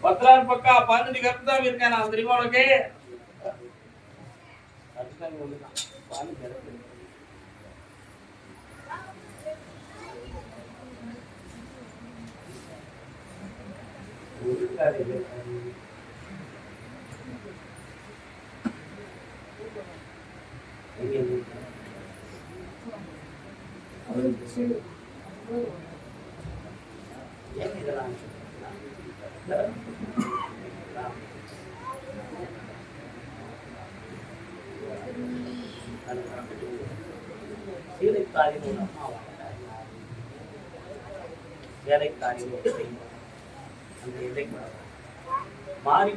பத்திரார் பக்கா 15 கருத்து தான் இருக்கேன் நான் தெரியுமா உனக்கு மாறி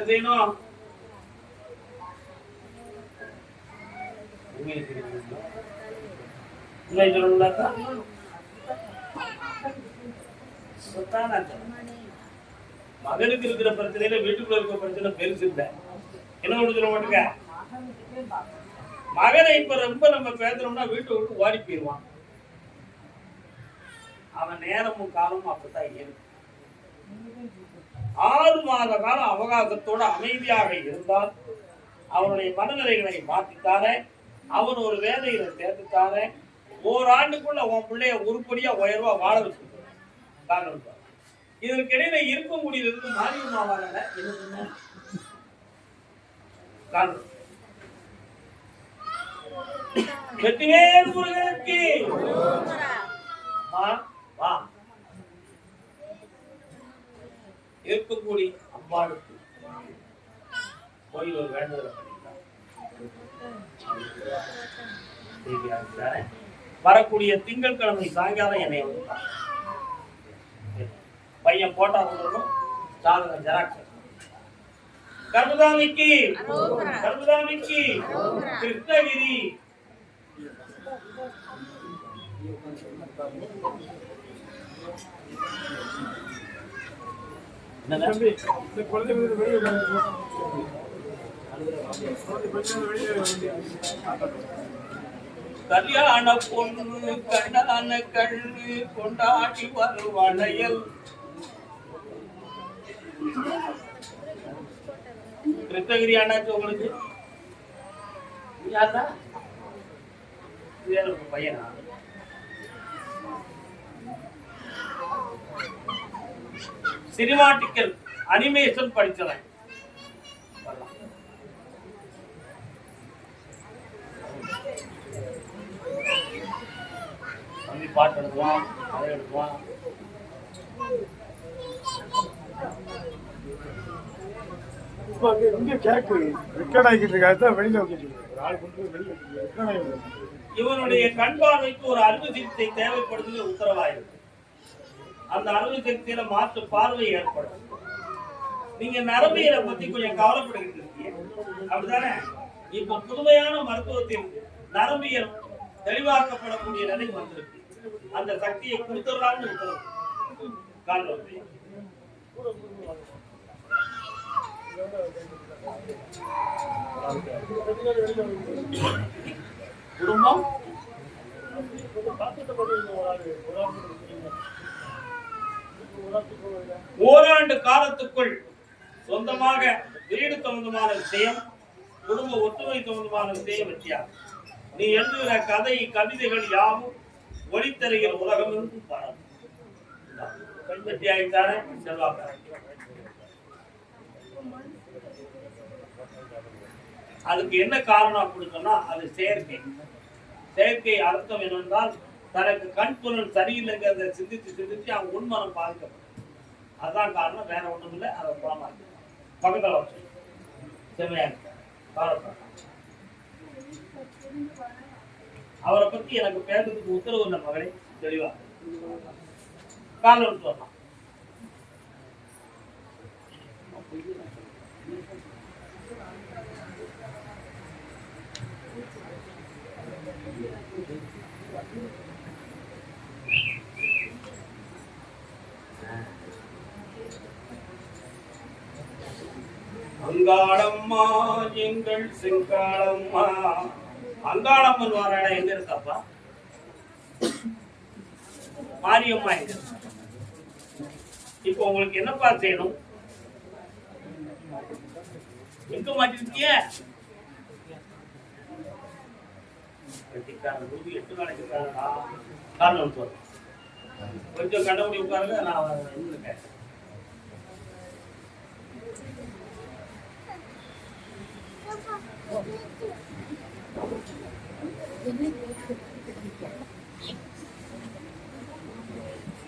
செய்யணும் மகனுக்கு இருக்கிற பிரச்சனையில வீட்டுக்குள்ள இருக்கிற பிரச்சனை பெருசு இல்லை. என்ன ஒண்ணு சொல்ல மாட்டேங்க, மகனை இப்ப ரொம்ப நம்ம பேசுறோம்னா வீட்டை விட்டு ஓடி போயிடுவான். அவன் நேரமும் காலமும் அப்படித்தான் இருக்கு. 6 மாத காலம் அவகாசத்தோட அமைதியாக இருந்தால் அவனுடைய மனநிலைகளை மாற்றித்தானே, அவன் ஒரு வேலையில சேர்த்துத்தானே, ஓராண்டுக்குள்ள உன் பிள்ளைய உருப்படியா உயர்வா வாழ வச்சுருக்க. இதற்கு இடையில இருக்கக்கூடியது இருந்து மாறியுமாவான வெற்றிவேல் முருகனுக்கு இருக்கக்கூடிய அம்பாளுக்கு கோயில் ஒரு வேண்டுதலை பண்ணிட்டார். வரக்கூடிய திங்கட்கிழமை சாயங்காலம் என்னை பையன் போட்டா கொடுக்கணும், ஜாதகம் ஜெராக்ஸ். கர்மதாமிக்கு கர்மதாமிக்கு கிருஷ்ணகிரி கல்யாண பொண்ணு கண்ணான கண்ணு கொண்டாடி வருவளையல். கிருஷ்ணகிரி ஆனாச்சு உங்களுக்கு பையனா? சினிமாட்டிக்கல் அனிமேஷன் படிச்சவன். பாட்டு எடுத்துவான், அதை எடுத்துவான். இவனுடைய கண் பார்வைக்கு ஒரு அறுவை சிகிச்சை தேவைப்படுது உத்தரவாயிருக்கு. அந்த அறுவை சிகிச்சையில மாற்று பார்வை ஏற்படும். நீங்க நரம்பியலை பத்தி கொஞ்சம் கவலைப்படுகிட்டு இருக்கீங்க, அப்படித்தானே? இப்ப புதுமையான மருத்துவத்தில் நரம்பியல் தெளிவாக்கப்படக்கூடிய நிலை வந்திருக்கு. அந்த சக்தியை கொடுத்துடலாம்னு உத்தரவு காண்பது. குடும்பம் ஓராண்டு காலத்துக்குள் சொந்தமாக வீடு சம்பந்தமான விஷயம், குடும்ப ஒற்றுமை சம்பந்தமான விஷயம் வச்சியா நீ எழுதுகிற கதை கவிதைகள் யாவும் ஒளித்தரையில் உலகம் இருந்து பாடம் கண்பற்றி ஆகிட்டார செல்வாக்க. அதுக்கு என்ன காரணம் அப்படின்னு சொன்னா அது செயற்கை. செயற்கை அர்த்தம் என்னென்றால் தனக்கு கண் புலன் சரியில்லைங்கிறத சிந்திச்சு சிந்திச்சு அவன் உண்மனம் பாதிக்கப்படும். அதுதான் காரணம், வேற ஒண்ணும் இல்லை. அதை புறமா பக்கத்தில் வச்சு செம்மையா அவரை பத்தி எனக்கு பேசுறதுக்கு உத்தரவு இல்லை மகளே, தெளிவா காலம் சொல்லலாம். அங்காளம்மா எங்கள் செங்காளம்மா. அங்காளம்மன் வர இடம் எங்க இருக்காப்பா? மாரியம்மா எங்க? இப்போ உங்களுக்கு என்னப்பா செய்யணும்? எங்க மாட்டிருக்கிய? 8 நாளைக்கு காரணம் கொஞ்சம் கண்டபடி உட்காருங்க. நான் இருக்கேன்.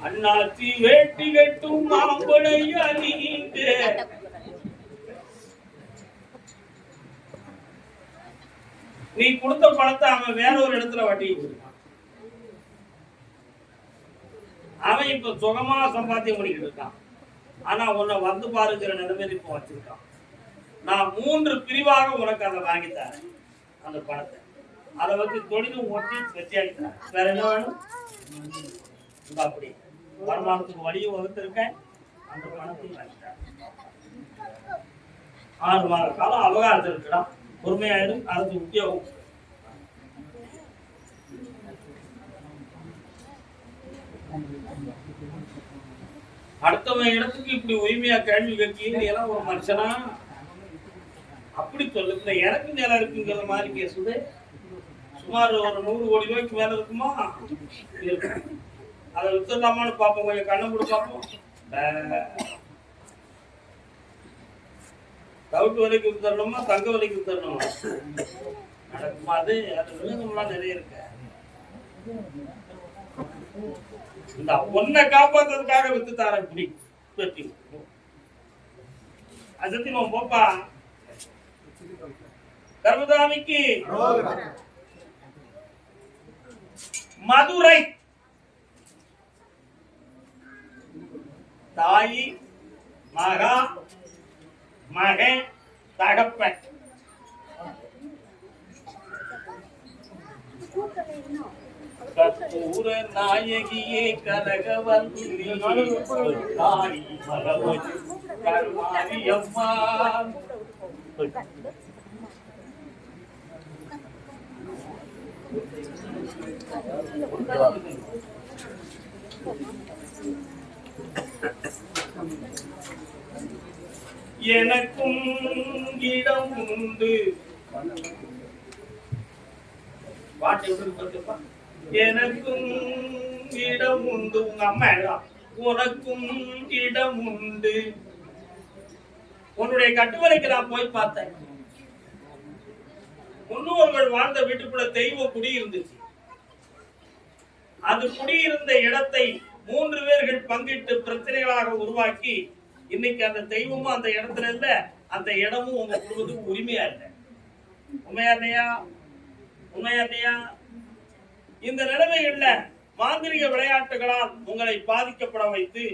அண்ணாச்சி வேட்டி கட்டும் மாம்பழையா நீங்க நீ கொடுத்த பணத்தை அவன் வேற ஒரு இடத்துல வட்டி கொடுத்தான். அவன் இப்ப சுகமா சம்பாத்தியம் பண்ணிக்கிட்டு இருக்கான். ஆனா உன்னை வந்து பாருங்கிற நிலைமையில இப்ப வச்சிருக்கான். நான் 3 பிரிவாக உனக்கு அதை வாங்கித்தரேன். அந்த பணத்தை அதை வச்சு தொழிலும் ஓட்டி வெற்றியாகித்தரேன். வேற என்ன வேணும்? அப்படி வருமானத்துக்கு வழியும் வகுத்திருக்கேன். அந்த பணத்தையும் வாங்கிட்டேன். 6 மாத காலம் அவகாசம் இருக்குடா. பொறுமையாயிரும். அரசு உத்தியோகம். அடுத்தவன் இடத்துக்கு இப்படி உரிமையா கேள்வி கேட்கீங்க எல்லாம் ஒரு மனுஷனா? அப்படி சொல்லுங்க. எனக்கு நிலம் இருக்குங்கிற மாதிரி பேசுது. சுமார் ஒரு 100 கோடி ரூபாய்க்கு மேல இருக்குமா? அதை வித்துடலாமான்னு பார்ப்போம். கொஞ்சம் கண்ணை கூட பார்ப்போம். டவுட் வரைக்கும் வித்துடணுமா? தங்க வரைக்கும் வித்துடணுமா? நடக்குமா? அது விலங்குலாம் நிறைய இருக்கு. இந்த ஒன்னை காப்பாத்துறதுக்காக வித்து தார இப்படி அசத்திமா போப்பா. கர்மதாமிக்கு மதுரை தாயி மகா மகன் தகப்பன் கற்பூர நாயகியே கனகவல்லி தாயி மகவதி கருமாரியம்மா. எனக்கும் இடம் உண்டு. எனக்கும் இடம் உண்டு. உங்க அம்மா உனக்கும் இடம் உண்டு. உன்னுடைய கட்டுமலைக்கு நான் போய் பார்த்தேன். முன்னோர்கள் வாழ்ந்த வீட்டுக்குள்ள தெய்வம் குடியிருந்துச்சு. அது குடியிருந்த இடத்தை 3 பேர்கள் பங்கிட்டு பிரச்சனைகளாக உருவாக்கி இன்னைக்கு அந்த தெய்வமும் அந்த இடத்துல இல்ல, அந்த இடமும் உங்க குடும்பத்துக்கு உரிமையா இல்லை. உண்மையா இல்லையா? உண்மையா இல்லையா? இந்த நிலைமைகள்ல மாந்திரிக விளையாட்டுகளால் உங்களை பாதிக்கப்பட வைத்து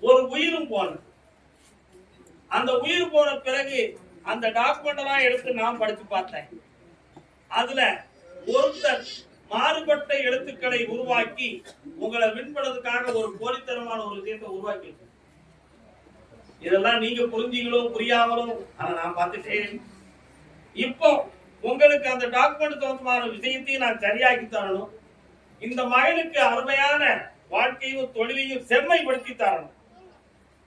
ஒரு உயிரும் போன. அந்த உயிர் போன பிறகு அந்த டாக்குமெண்ட் எல்லாம் எடுத்து நான் படிச்சு பார்த்தேன். அதுல ஒருத்தர் மாறுபட்ட எழுத்துக்களை உருவாக்கி உங்களை விண்படுறதுக்காக ஒரு போலித்தனமான ஒரு விஷயத்தை உருவாக்கி. இதெல்லாம் நீங்க புரிஞ்சீங்களோ புரியாமலோ ஆனா நான் பார்த்துட்டேன். இப்போ உங்களுக்கு அந்த டாக்குமெண்ட் சம்பந்தமான விஷயத்தையும் நான் சரியாக்கி தரணும். இந்த மகனுக்கு அருமையான வாழ்க்கையும் தொழிலையும் செம்மைப்படுத்தி தரணும்.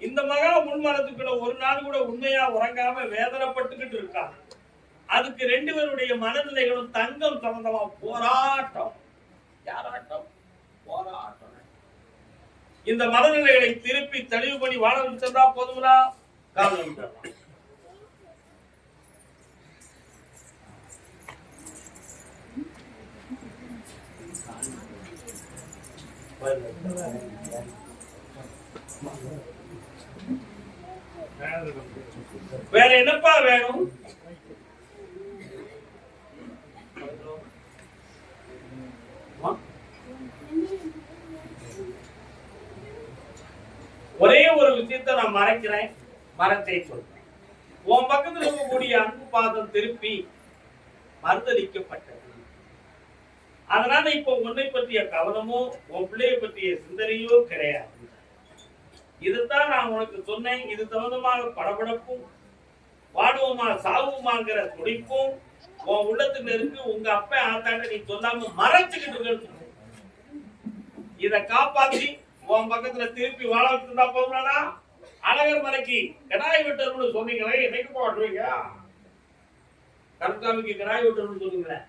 இந்த மகா முன்மனத்துக்குள்ள ஒரு நாள் கூட உண்மையா உறங்காம வேதனைப்பட்டுக்கிட்டு இருக்காங்க. அதுக்கு 2 பேருடைய மனநிலைகளும் தங்கம் சம்பந்தமா போராட்டம். யாராட்டம்? போராட்டம். இந்த மனநிலைகளை திருப்பி தெளிவு பண்ணி வாழ வச்சிருந்தா போதுங்களா? காரணம் வேற என்னப்பா வேணும்? ஒரே ஒரு விஷயத்தை நான் மறைக்கிறேன், மரத்தை சொல்றேன். உன் பக்கத்தில் இருக்கக்கூடிய அன்பு பாதம் திருப்பி மறுதளிக்கப்பட்டது. அதனால இப்ப உன்னை பற்றிய கவனமோ உன் பிள்ளைய பற்றிய சிந்தனையோ கிடையாது. இதுதான் நான் உனக்கு சொன்னேன். இது சம்பந்தமாக படபடப்பும் வாடுவோமா சாவுமாங்கிற துடிப்பும் உன் உள்ளத்துல இருக்கு. உங்க அப்ப ஆத்தாட்ட நீ சொல்லாம மறைச்சுக்கிட்டு இருக்கு. இத காப்பாத்தி உன் பக்கத்துல திருப்பி வாழ வச்சுருந்தா போதும்னா அழகர் மலைக்கு கடாய் வெட்டணும்னு சொன்னீங்களே, என்னைக்கு போடுறீங்க? கருத்தாமிக்கு கடாய் வெட்டணும்னு சொன்னீங்களே,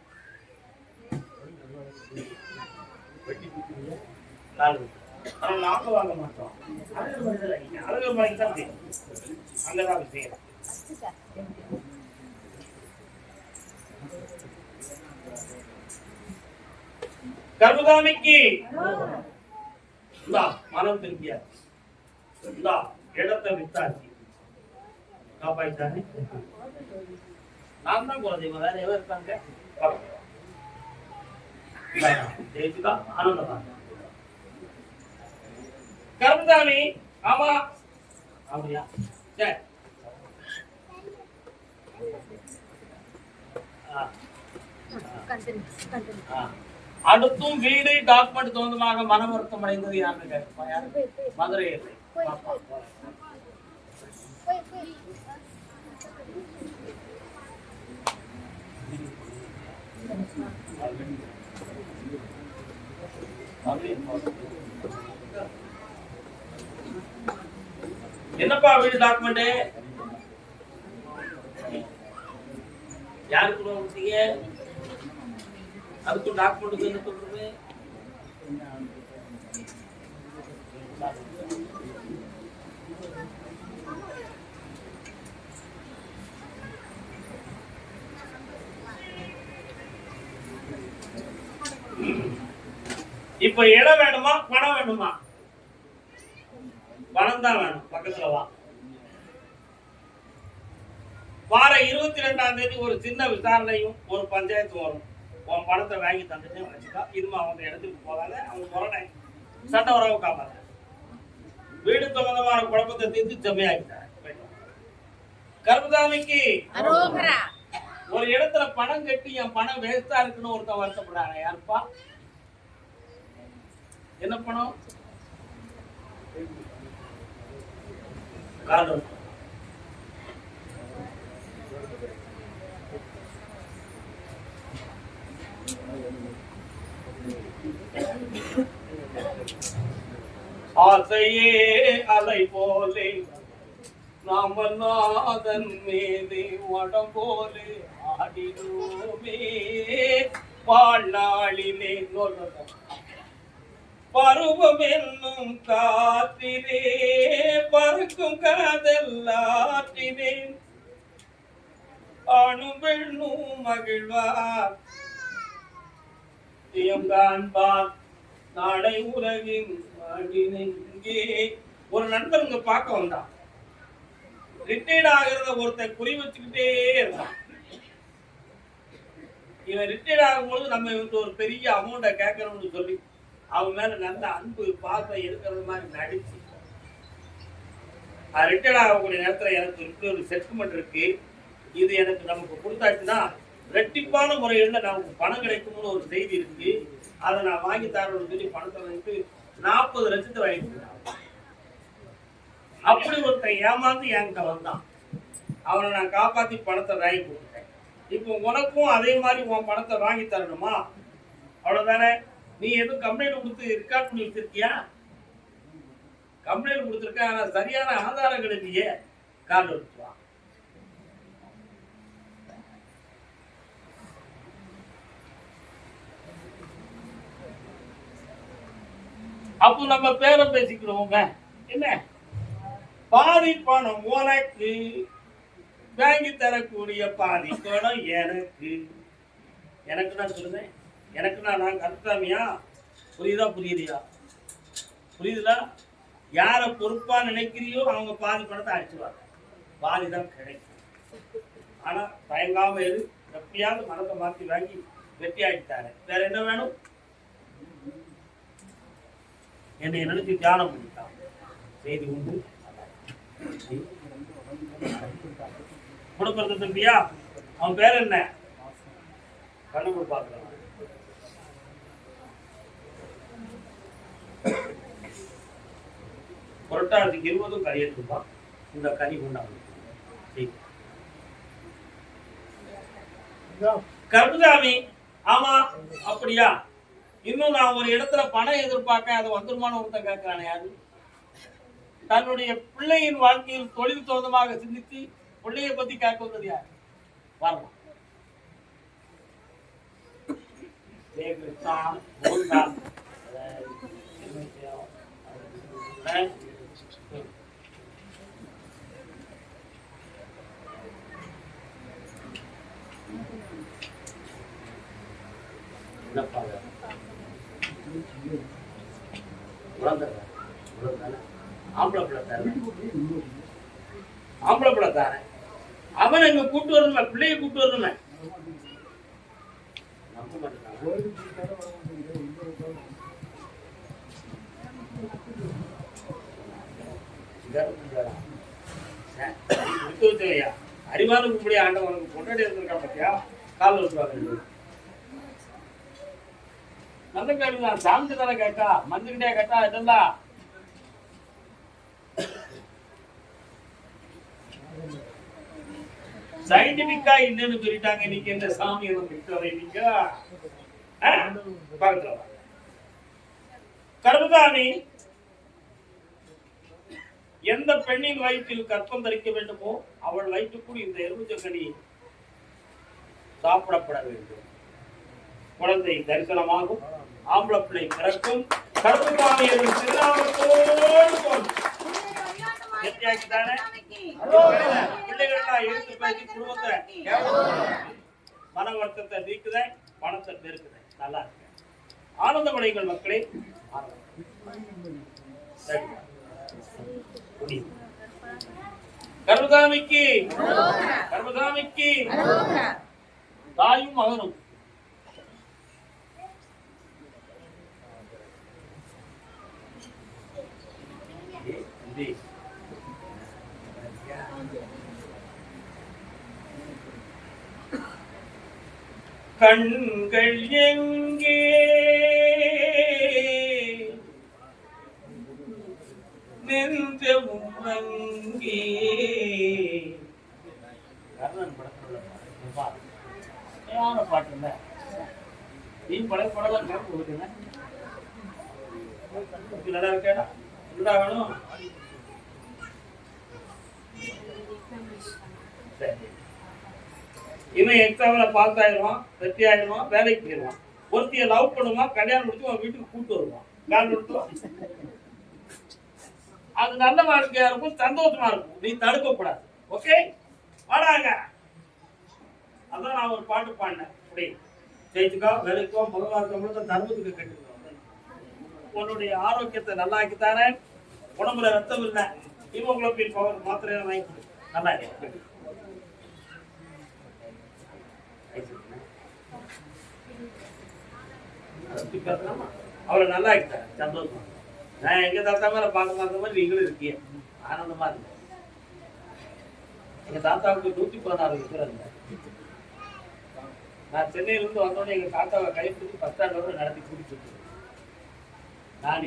நாம வாங்க மாட்டோம். அழகர் மலைக்கு தான் தெரியும், அங்கதான் விஷயம். கருதாமிக்கு மனம் திரும்பியா இடத்தை வித்தாச்சு காப்பாய்த்தானே. நான் தான் குலதெய்வம், வேற எவரும் இருக்காங்க? ஜெயிச்சுக்கா ஆனந்தம். கருதாமி ஆமா அப்படியா? சரி அடுத்தும் வீடு டாக்குமெண்ட் சொந்தமாக மன வருத்தம் அடைந்தது யாருன்னு கேட்பா? மதுரையில் என்னப்பா வீடு டாக்குமெண்ட் யாருக்கு கொடுத்தீங்க? அதுக்கு டாக்குமெண்ட் என்ன சொல்றது? இப்ப இடம் வேணுமா பணம் வேணுமா? பணம் தான் வேணும். பக்கத்துல வா. வார 22ஆம் தேதி ஒரு சின்ன விசாரணையும் ஒரு பஞ்சாயத்து வரும். உன் பணத்தை வாங்கி தந்துட்டு வச்சுக்கா. இதுமா அவங்க இடத்துக்கு போகாத, அவங்க முரணை சட்ட உறவு காப்பாத. வீடு சம்பந்தமான குழப்பத்தை தீர்த்து செம்மையாக்கிட்டார். கருதாமிக்கு ஒரு இடத்துல பணம் கட்டி என் பணம் வேஸ்டா இருக்குன்னு ஒருத்தன் வருத்தப்படுறாங்க. யாருப்பா? என்ன பணம்? காதல். ஆசையே அலை போலே நாமநாதன் மீது வடம்போலே ஆடினோமே வாழ்நாளிலே நொல்லம் பருவம் என்னும் காத்திலே பறக்கும் காதல்லாற்றினே ஆணும் பெண்ணும் மகிழ்வார் காண்பார் நாடை உலகின் ஒரு நண்பர் இங்க பார்க்க வந்தான். ரிட்டையர்ட் ஆகிறத ஒருத்தன் குறி வச்சுக்கிட்டே இருந்தான். இவன் ரிட்டையர்ட் ஆகும்போது நம்ம ஒரு பெரிய அமௌண்ட்டை கேட்கறோம்னு சொல்லி அவன் மேல நல்ல அன்பு பாசம் இருக்கிறது மாதிரி நடிச்சு ரிட்டையர்ட் ஆகக்கூடிய நேரத்துல எனக்கு இப்படி ஒரு செட்டில்மெண்ட் இருக்கு, இது எனக்கு நமக்கு கொடுத்தாச்சுன்னா ரெட்டிப்பான முறையில் நமக்கு பணம் கிடைக்கும்னு ஒரு செய்தி இருக்கு, அதை நான் வாங்கி தரணும்னு சொல்லி பணத்தை வாங்கிட்டு 40 லட்சத்தை வாங்கிட்டு அப்படி ஒருத்தன் ஏமாந்து என்கிட்ட வந்தான். அவனை நான் காப்பாத்தி பணத்தை வாங்கி கொடுத்துட்டேன். இப்போ உனக்கும் அதே மாதிரி உன் பணத்தை வாங்கி தரணுமா? அவ்வளவுதானே. நீ எதுவும் கம்ப்ளைண்ட் கொடுத்து ரெக்கார்ட் பண்ணி வச்சிருக்கியா? கம்ப்ளைண்ட் கொடுத்துருக்க, ஆனா சரியான ஆதாரங்கள் இல்லையே. கார்டு எடுத்துவா. அப்போ நம்ம பேரம் பேசிக்கிறோமே. என்ன பாதி பணம் உனக்கு, வாங்கி தரக்கூடிய பாதி பணம் எனக்கு. எனக்கு நான் சொல்லுவேன், எனக்கு நான் கருத்தாமியா? புரியுதா புரியுதியா? புரியுதுல? யார பொறுப்பா நினைக்கிறியோ அவங்க பாதி பணத்தை அடிச்சுவாங்க, பாதி தான் கிடைக்கும். ஆனா தயங்காம இரு, எப்பயாவது மனத்தை மாற்றி வாங்கி வெட்டி ஆகிட்டாரு. வேற என்ன வேணும்? என்னை நினைச்சு தியானம் பண்ணிட்டான். செய்தி உண்டு கொடுக்கறது தம்பியா. அவன் பேர் என்ன? கண்ணு பார்க்கலாம். புரட்டாசிக்கு 20 கரியத்துப்பா. இந்த கனி கொண்டாங்க. கருப்புசாமி, ஆமா அப்படியா? இன்னும் நான் ஒரு இடத்துல பணம் எதிர்பார்க்க அது வந்துருமான ஒருத்தன் கேட்கிறானே யாரு? தன்னுடைய பிள்ளையின் வாழ்க்கையில் தொழில் தோந்தமாக சிந்தித்து பிள்ளையை பத்தி கேட்க வந்தது யார்? வரலாம். ஆம்பளை பிள்ளை தானே, அவன் எங்க கூட்டு வரணுமே, பிள்ளைய கூட்டு வரணுமே. அறிவான கூப்பிடி ஆண்டவனுக்கு பொண்டாடி இருந்திருக்கா பத்தியா? கால் வச்சுவாங்க. நல்ல கேள்வி தான். சாமிட்டு தானே கேட்டா, மந்திரிகிட்டே கேட்டா இதெல்லாம் சயின்டிபிக்கா என்னன்னு சொல்லிட்டாங்க. இன்னைக்கு என்ன சாமி நீங்க கருப்புசாமி, எந்த பெண்ணின் வயிற்றில் கற்பம் தரிக்க வேண்டுமோ அவள் வயிற்றுக்குள் இந்த எலுமிச்சங்கனி சாப்பிடப்பட வேண்டும். குழந்தை தரிசனமாகும், ஆம்பளை பிள்ளை பிறக்கும். கருப்புசாமி பிள்ளைகளெல்லாம் எடுத்து பேசி குடும்பத்தை மன வருத்தத்தை நீக்குத, பணத்தை பெருக்குத. நல்லா இருக்கு. ஆனந்த மடைகள் மக்களே. கருப்புசாமிக்கு கருப்புசாமிக்கு தாயும் மகனும் கண்கள் எங்கே நெஞ்சமும் அங்கே. கர்ணன் படத்துல பாட்டு இல்ல, நீ பழைய படம் கேட்க நல்லா இருக்கா? என்ன வேணும்? இன்னும் எக்ஸாம்ல பாஸ் ஆயிடுவான், வெற்றி ஆயிடுவான், வேலைக்கு போயிடுவான். ஒருத்திய லவ் பண்ணுவான், கல்யாணம் முடிச்சு அவன் வீட்டுக்கு கூட்டு வருவான். கால் நிறுத்துவான். அது நல்ல வாழ்க்கையா இருக்கும், சந்தோஷமா இருக்கும். நீ தடுக்க கூடாது. ஓகே, வாடாங்க. அதான் நான் ஒரு பாட்டு பாடினேன். அப்படி ஜெயிச்சுக்கோ, வேலைக்கோ, மகவாழ்க்கை தர்மத்துக்கு கட்டுக்கோ. உன்னுடைய ஆரோக்கியத்தை நல்லா ஆக்கித்தானே. உடம்புல ரத்தம் இல்லை, ஹீமோகுளோபின் பவர் மாத்திரையா வாங்கி நல்லா இருக்கு. அவரை நல்லா ஆக்கிட்டாரு, சந்தோஷமா. நான் எங்க தாத்தா மேல பார்க்க மாத்த மாதிரி நீங்களும் இருக்கீங்க, ஆனந்தமா இருக்கு. எங்க தாத்தாவுக்கு 116 இருக்கிறாங்க. நான் சென்னையில இருந்து வந்தோடனே எங்க தாத்தாவை கைப்பிடிச்சு 10 ஆண்டு நடத்தி கூட்டிட்டு நான்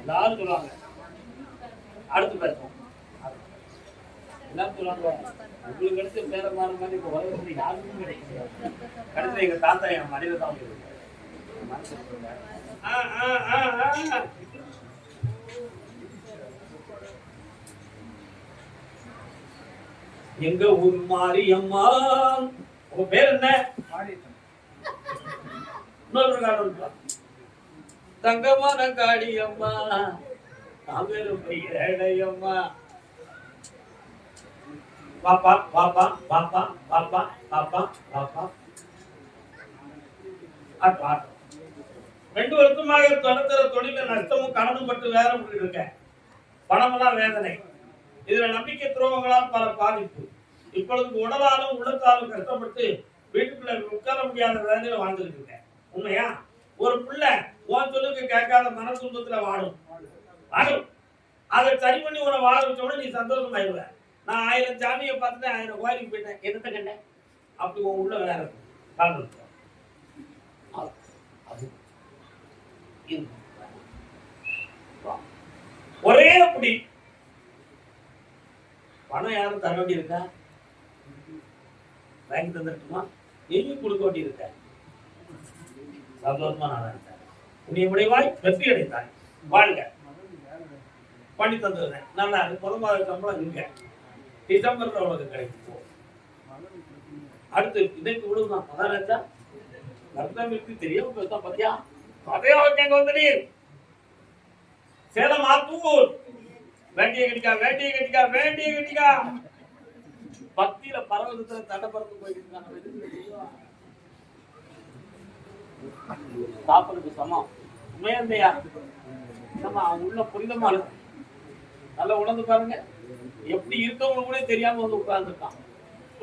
எல்லாரும் சொல்லுவாங்க. அடுத்து பேசுவோம். எல்லாரும் சொல்லுவாங்க, உங்களுக்கு கிடைச்ச பேர மாற மாதிரி இப்ப உலகத்துல யாருக்கும் கிடைக்கும். கடைசியில் எங்க தாத்தா என் மனித தான் எங்க ஊர் மாரியம்மா. உங்க பேர் என்ன? தங்கமான காளியம்மா, தாமரும் பெயரையம்மா. பாப்பா பாப்பா பாப்பா பாப்பா பாப்பா பாப்பா. 2 வருஷமாக தொடர்கிற தொழில நஷ்டமும் கடனும் பட்டு வேற இருக்கேன். பணமெல்லாம் வேதனை. இதுல நம்பிக்கை துரோகங்களால் பல பாதிப்பு. இப்பொழுது உடலாலும் உள்ளத்தாலும் கஷ்டப்பட்டு வீட்டுக்குள்ள உட்கார முடியாத வேலையில வாழ்ந்துட்டு இருக்கேன். உண்மையா? ஒரு பிள்ளை உன் சொல்லுக்கு கேட்காத மன துன்பத்துல வாடும். அதை சரி பண்ணி உன வாழ வச்சோட நீ சந்தோஷமாயிருவ. நான் 1000 சாமியை பார்த்துட்டு 1000 கோயிலுக்கு போயிட்டேன், என்னத்த கண்டேன்? அப்படி உன் உள்ள வேற ஒரே அப்படி பணம் யாரும் தர வேண்டி இருக்கா? வாங்கி தந்துட்டுமா? நீயும் கொடுக்க வேண்டியிருக்க. சந்தோஷமா நான் உன்னை முடிவாய் வெற்றி அடைந்தாய். வாழ்க. பண்ணி தந்துடுறேன். நல்லா முதல் மாத சம்பளம் இங்க டிசம்பர்ல உனக்கு கிடைக்கும். அடுத்து இன்னைக்கு விடுதான் மகாராஜா நர்த்தமிற்கு தெரியாம பேசா பாத்தியா அதே எங்க வந்து நீர் சேலம் ஆத்தூர் வேண்டிய கட்டிக்கா வேண்டிய கட்டிக்கா வேண்டிய கட்டிக்கா பக்தியில பரவதத்துல தடை பறந்து போயிட்டு சாப்பிடுறது சமம் உண்மையா நம்ம உள்ள புரிதமா இருக்கு. நல்லா உணர்ந்து பாருங்க. எப்படி இருக்கவங்க கூட தெரியாம வந்து உட்கார்ந்துருக்கான்.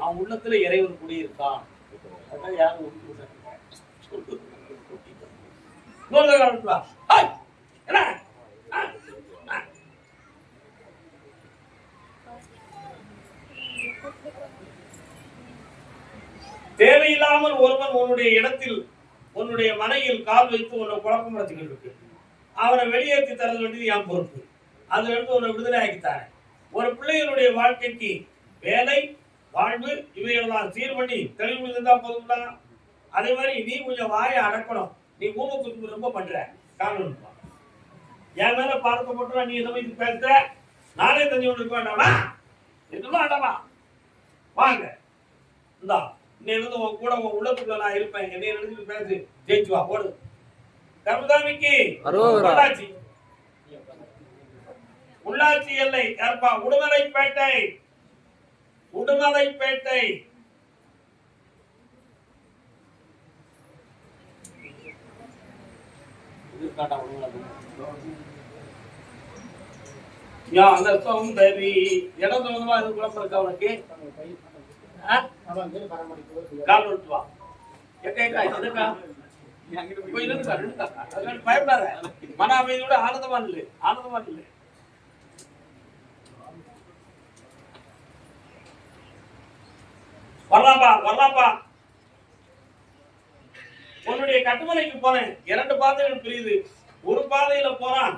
அவன் உள்ளத்துல இறைவன் கூட இருக்கான். அதான் யாரும் தேவையில்லாமல் ஒருவன் உன்னுடைய இடத்தில் உன்னுடைய மனையில் கால் வைத்து உன்னை குழப்பம் நடத்திக்கிட்டு இருக்கு. அவனை வெளியேற்றி தர வேண்டியது என் பொறுப்பு. அதுல இருந்து உன்னை விடுதலை ஆக்கித்தானே. ஒரு பிள்ளைகளுடைய வாழ்க்கைக்கு வேலை வாழ்வு இவையெல்லாம் சீர் பண்ணி தெளிவு இருந்தா போதும்னா. அதே மாதிரி நீ கொஞ்சம் வாயை அடக்கணும். நீ ஊமக்குத்து ரொம்ப பண்ற காரணம் என் மேல பார்க்க போட்டு நீ இதை பேசுற நானே தெரிஞ்சு கொண்டு இருக்க வேண்டாமா? எதுவும் வேண்டாமா? வாங்க இந்தா இன்னும் உன் கூட உன் உள்ளத்துக்குள்ள நான் இருப்பேன். என்னை நினைச்சு பேசு ஜெயிச்சு வா போடு. கருதாமிக்கு உள்ளாட்சி உள்ளாட்சி எல்லை யாருப்பா? உடுமலைப்பேட்டை உடுமலைப்பேட்டை அந்த சௌந்தரி இடம் சம்பந்தமா அது குழப்பம் இருக்கா உனக்கு? கால் விட்டு வா. பயப்படாத. மன அமைதியோட ஆனந்தமா இல்லை ஆனந்தமா இல்லை. வரலாம்பா வரலாம்பா. உன்னுடைய கட்டுமலைக்கு போனேன். 2 பாதைகள் பிரியுது. ஒரு பாதையில போறான்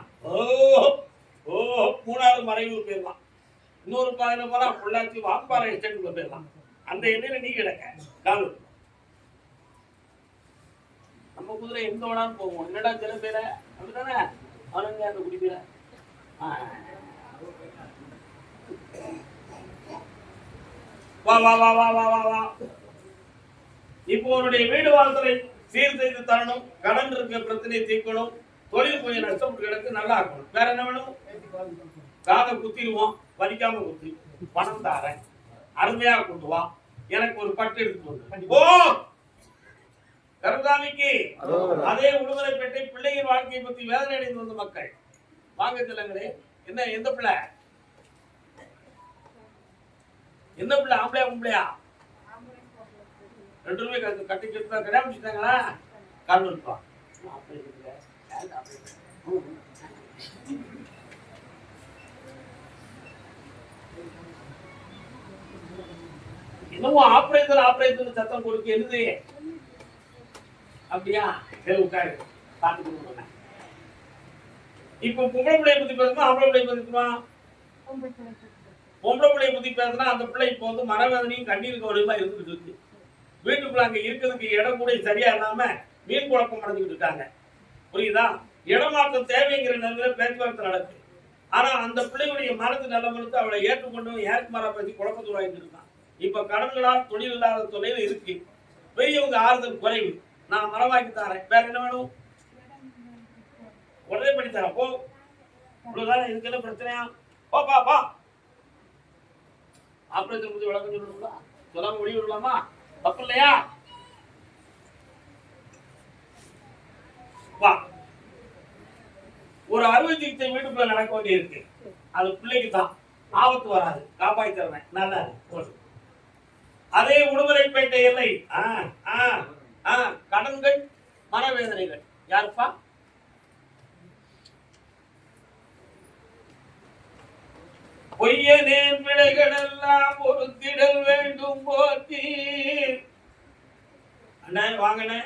மூணாவது மறைவுக்கு போயிடலாம். இன்னொரு பாதையில போறான் பொள்ளாச்சி வாம்பாறை எஸ்டேட்டுக்குள்ள போயிடலாம். அந்த எண்ணெயில நீ கிடக்க கால். நம்ம குதிரை எங்க வேணாலும் போவோம். என்னடா சில பேர அப்படித்தானே அவனுங்க அந்த குடிக்கிற வா வா வா வா வா வா வா. இப்போ உன்னுடைய வீடு வாழ்த்தலை சீர் செய்து தரணும். கடன் இருக்க பிரச்சனையை தீர்க்கணும். தொழில் கொஞ்சம் நஷ்டப்பட்டு கிடக்கு நல்லா இருக்கணும். வேற என்ன வேணும்? காதை குத்திடுவோம் வலிக்காம குத்தி பணம் தாரேன் அருமையா கொண்டு வா. எனக்கு ஒரு பட்டு எடுத்து ஓ கருதாமிக்கு. அதே உடுமலைப்பேட்டை பிள்ளையின் வாழ்க்கையை பத்தி வேதனை அடைந்து வந்த மக்கள் வாங்க செல்லங்களே. என்ன எந்த பிள்ளை? எந்த பிள்ளை? ஆம்பளையா பொம்பளையா? 2 கட்டி கட்டி கல்யாணிச்சுட்டாங்களா? கால் இருப்பா. இன்னமும் ஆபரேஷன் சத்தம் கொடுக்க என்னது அப்படியா? உட்காரு பார்த்துக்கணும். இப்ப பொம்பளை பிள்ளைய பத்தி பேசணுமா ஆம்பளை பிள்ளைய பத்திமா? பொம்பளை பிள்ளைய பத்தி பேசினா அந்த பிள்ளை இப்போ வந்து மனவேதனையும் கண்ணீர் கவலையுமா இருந்துட்டு இருக்கு. வீட்டுக்குள்ள அங்க இருக்கிறதுக்கு இடம் கூட சரியா இல்லாம மீன் குழப்பம் நடந்துகிட்டு இருக்காங்க. புரியுதா? இடமாற்றம் தேவைங்கிற நிலையில பேச்சுவார்த்தை நடக்குது. ஆனா அந்த பிள்ளைகளுடைய மனது நிலமனுக்கு அவளை ஏற்றுக்கொண்டு ஏற்குமாரா பேசி குழப்பத்தை உருவாக்கிட்டு இருக்கான். இப்ப கடன்களால் தொழில் இல்லாத தொழில் இருக்கு. பெரியவங்க ஆறுதல் குறைவு. நான் மரமாக்கி தரேன். வேற என்ன வேணும்? உடனே பண்ணி தரேன். போ. இவ்வளவுதானே. இதுக்கு என்ன பிரச்சனையா? போப்பா பா. ஆபரேஷன் பத்தி விளக்கம் சொல்லணுங்களா? சொல்லாம ஒளி விடலாமா? தப்பு இல்லையா? வா. ஒரு அறுவை சிகிச்சை வீட்டுக்குள்ள நடக்க வேண்டி இருக்கு. அது பிள்ளைக்கு தான் ஆபத்து வராது. காப்பாற்றி தருவேன். நல்லா அதே உடுமலைப்பேட்டை எல்லை கடன்கள் மனவேதனைகள் யாருப்பா? பொய்ய நேர் பிழைகள் எல்லாம் பொறுத்திடல் வேண்டும் போத்தி. அண்ணே வாங்கண்ணே.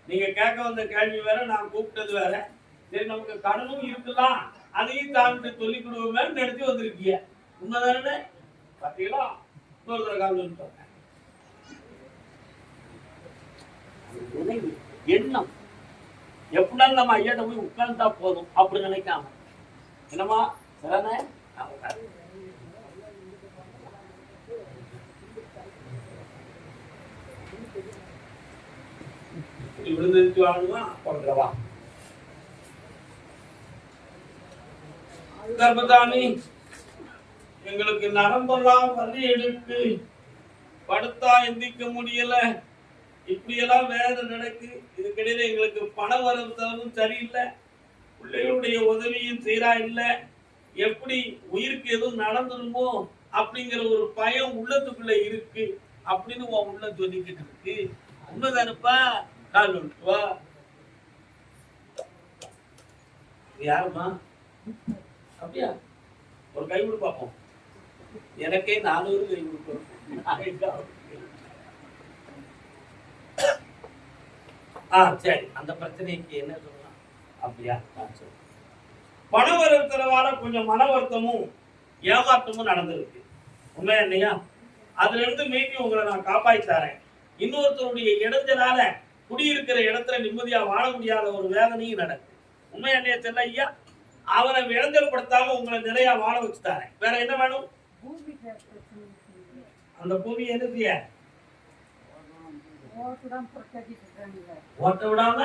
நீங்க கேட்க வந்த கேள்வி வேற, நான் கூப்பிட்டது வேற. சரி நமக்கு கடனும் இருக்கலாம், அதையும் தாண்டி சொல்லிக் கொடுவோமே நினைச்சு வந்திருக்கீங்க. உண்மைதானே? பார்த்தீங்களா? இன்னொரு கால் நினைவு, எண்ணம். எப்படினாலும் நம்ம ஐயாட்ட போய் உட்கார்ந்தா போதும் அப்படி நினைக்காம என்னமா சரிதானே? விழுந்துச்சு வாங்குவா போடுறவா கர்மதாமி, எங்களுக்கு நரம்பெல்லாம் வலி எடுத்து படுத்தா எந்திக்க முடியல, இப்படியெல்லாம் வேலை நடக்கு. இதுக்கிடையில எங்களுக்கு பண வரவு சரியில்லை, பிள்ளைகளுடைய உதவியும் சீரா இல்லை, எப்படி உயிருக்கு எதுவும் நடந்துருமோ அப்படிங்கிற ஒரு பயம் உள்ளத்துக்குள்ள இருக்கு அப்படின்னு உள்ள சொல்லிக்கிட்டு இருக்கு. உண்மைதானப்பா? கால் வா. யாருமா? அப்படியா? ஒரு கை விடு பார்ப்போம். எனக்கே 400 கை கொடுக்கணும். சரி, அந்த பிரச்சனைக்கு என்ன சொல்லலாம்? அப்படியா? சரி. பண வருத்தரவால கொஞ்சம் மன வருத்தமும் ஏமாற்றமும் நடந்திருக்கு. உண்மையா இல்லையா? அதுல இருந்து மீட்டி உங்களை நான் காப்பாற்றி தரேன். இன்னொருத்தருடைய இடைஞ்சலால குடியிருக்கிற இடத்துல நிம்மதியா வாழ முடியாத ஒரு வேதனையும் நடக்கு. உண்மையா இல்லையா தெரியல ஐயா? அவனை இடைஞ்சல் படுத்தாம உங்களை நிலையா வாழ வச்சு தரேன். வேற என்ன வேணும்? அந்த பூமி என்னது? ஓட்ட விடாம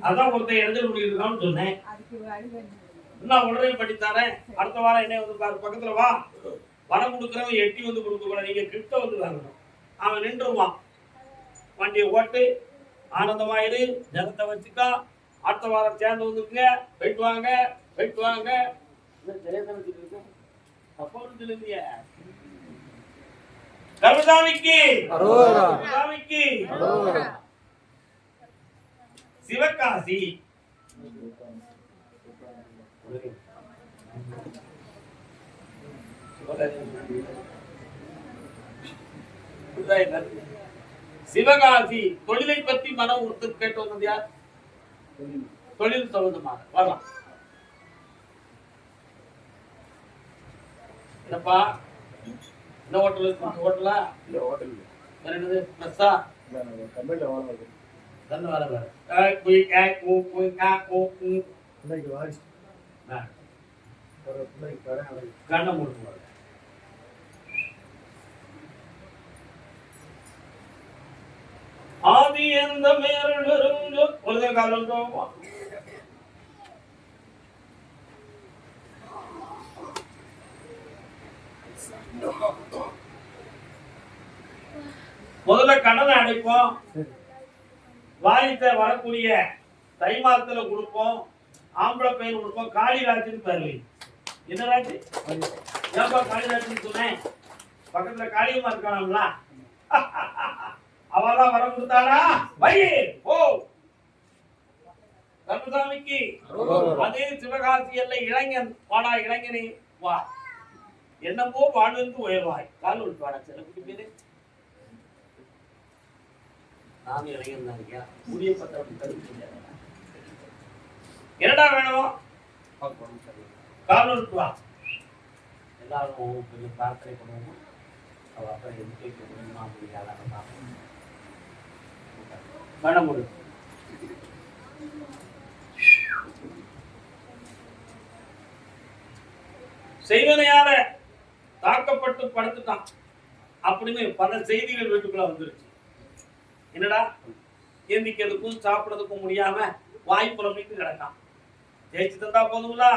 அதான் ஒருத்தர் இடைஞ்சல் பண்ணிருக்கான்னு சொன்னேன். இன்னும் உடனே படித்தாரேன். அடுத்த வாரம் என்ன வந்து பாரு, பக்கத்துல வா. பணம் கொடுக்குறவன் எட்டி வந்து கொடுக்க கூட, நீங்க கிட்ட வந்து வாங்கணும். அவன் நின்றுவான். வண்டியை ஓட்டு, ஆனந்தமாயிரு, ஜனத்தை வச்சுக்கா. அடுத்த வாரம் சேர்ந்து வந்துருங்க. போயிட்டு வாங்க, போயிட்டு வாங்க. கருமசாமிக்கு சிவகாசி சிவகாசி தொழிலை பத்தி மனம் கொடுத்து கேட்டு வந்தது யார்? தொழில் சம்பந்தமாக வரலாம். என்னப்பா என்ன ஹோட்டல் இருக்கு? ஹோட்டலா? இல்ல ஹோட்டல் இல்ல. வேற என்னது? மெஸ்ஸா? இல்ல கம்பெனில வாங்குறது. தன்ன வர வர. இன்னைக்கு வாடி. ஒரு பிள்ளைக்கு தரேன். கண்ண மூடுங்க. ஆதி எந்த மேலும் ஒரு காலம் முதல்ல கடனை அடைப்போம். வாரிசை வரக்கூடிய தை மாதத்துல கொடுப்போம். ஆம்பளை பையன் கொடுப்போம். காளி ராஜின்னு பேர் வை. என்ன ராஜி? ஏன்பா காளி ராஜின்னு சொன்னேன்? பக்கத்துல காளியம்மா இருக்கானாம்ல, அவதான் வர கொடுத்தாடா. வையே ஓ கருமசாமிக்கு அதே சிவகாசி எல்லை இளைஞன் வாடா, இளைஞனே வா, என்னமோ வாழ்ந்து உயர்வாய். கால் விட்டு வாடா. சில குட்டி பேரு நானும் இளைஞன் தான் இருக்கேன். புதிய பத்திரம் தடுப்பு என்னடா வேணும்? கால் விட்டு வா. எல்லாரும் கொஞ்சம் பிரார்த்தனை பண்ணுவோம். அவ அப்புறம் எதுக்கு முடியுமா முடியாத பார்க்கணும். வேணாம் முடி. செய்வனையால தாக்கப்பட்டு படுத்துட்டான் அப்படின்னு பல செய்திகள் வீட்டுக்குள்ள வந்துருச்சு. என்னடா எந்திக்கிறதுக்கும் சாப்பிடறதுக்கும் முடியாம வாய் புலம்பிட்டு கிடக்கான். ஜெயிச்சு தந்தா போதுங்களா?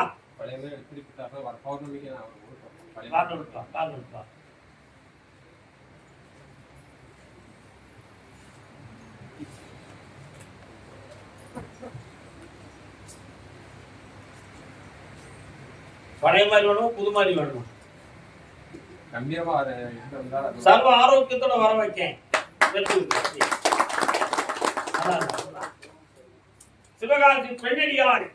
பழைய மாதிரி வேணுமா புது மாதிரி வேணுமா? சர்வ ஆரோக்கியத்தோட வர வைக்கேன். சிவகாசி பெண்ணடியாள்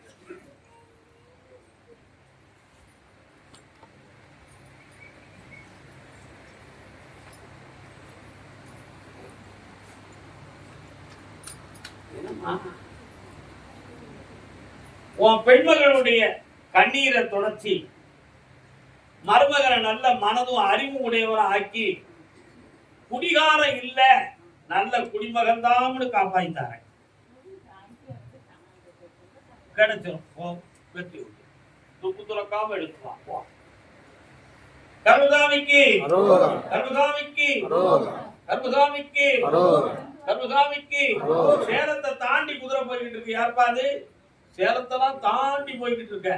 உன் பெண்மகளுடைய கண்ணீரை தொடர்ச்சி மருமகனை நல்ல மனதும் அறிவும் உடையவரை ஆக்கி, குடிகாரம் இல்ல நல்ல குடிமகன் தாம்னு காப்பாய்த்தாரேன். கிடைச்சிடும். ஓ வெற்றி விட்டு துப்பு துறக்காம எடுக்கலாம். கருமசாமிக்கு கருமசாமிக்கு கருமசாமிக்கு கருமசாமிக்கு. சேலத்தை தாண்டி குதிரை போய்கிட்டு இருக்கு. யாருப்பா அது? சேலத்தெல்லாம் தாண்டி போய்கிட்டு இருக்க.